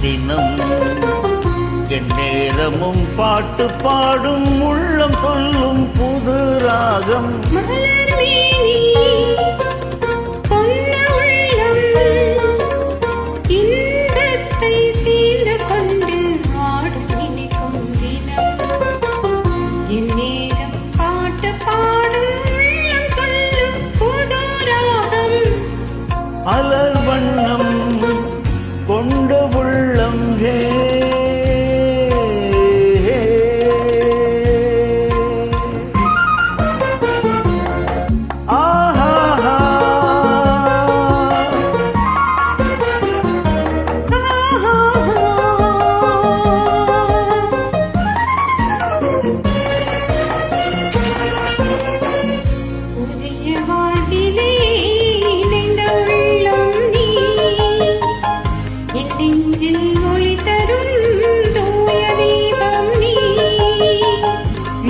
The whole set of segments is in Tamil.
தினம் என் நேரமும் பாட்டு பாடும் உள்ளம் சொல்லும் புது ராகம். அலர் வண்ணம் கொண்ட உள்ளம்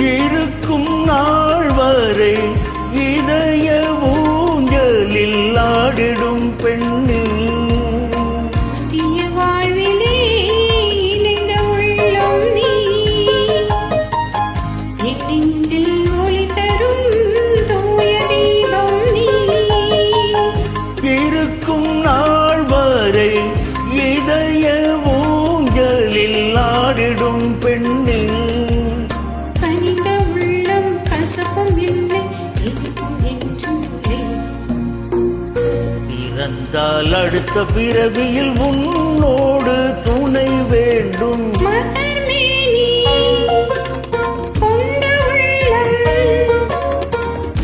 இருக்கும் நாள் வரை இதய ஊஞ்சலில் ஆடிடும் பெண்ணே. புதிய வாழ்விலே இணைந்த உள்ளம் நீ, என் நெஞ்சில் ஒளி தரும் தூய தீபம் நீ. இருக்கும் நாள் வரை இதய ஊஞ்சலில் ஆடிடும் பெண்ணே. பிறந்தால் அடுத்த பிறவியில் உன்னோடு துணை வேண்டும்.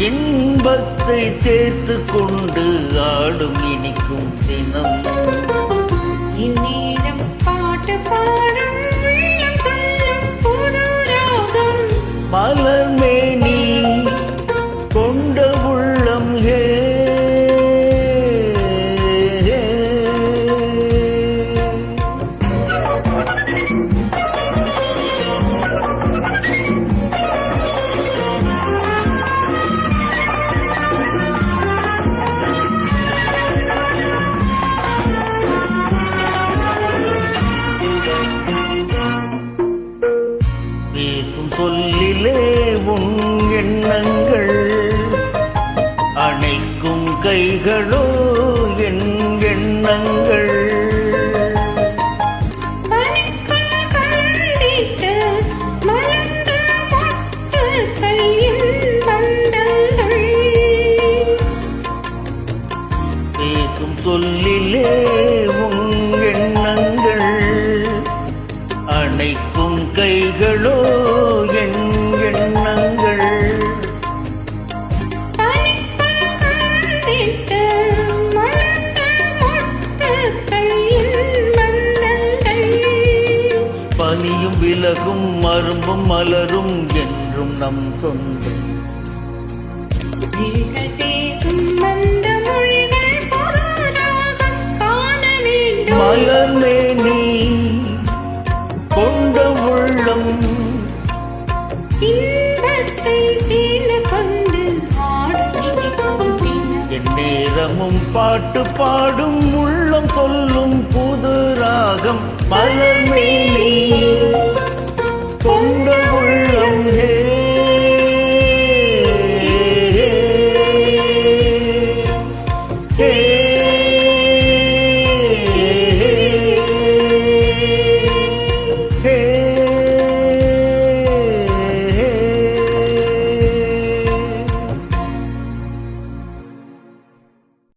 இன்பத்தை சேர்த்து கொண்டு ஆடும் இனிக்கும் தினம். இந்நேரம் பாட்டு பாடும் உள்ளம் சொல்லும் புது ராகம். மலர் மேனி கொண்ட உள்ளம் பேசும் சொல்லிலே உன் எண்ணங்கள், அணைக்கும் கைகளோ என் எண்ணங்கள். பேசும் சொல்லிலே உன் எண்ணங்கள், அணைக்கும் கைகளோ என் எண்ணங்கள். பனியும் விலகும் மரும்பும் மலரும் என்றும் நம் சொந்தம். பேசும் மந்த மொழிகள் புது ராகம் காண வேண்டும். மலர் மேனி கொண்ட உள்ளம், இன்பத்தை சேர்ந்து கொண்டு ஆடும் தினம். என் நேரமும் பாட்டு பாடும் உள்ளம் சொல்லும் புது ராகம். மலர் மேனி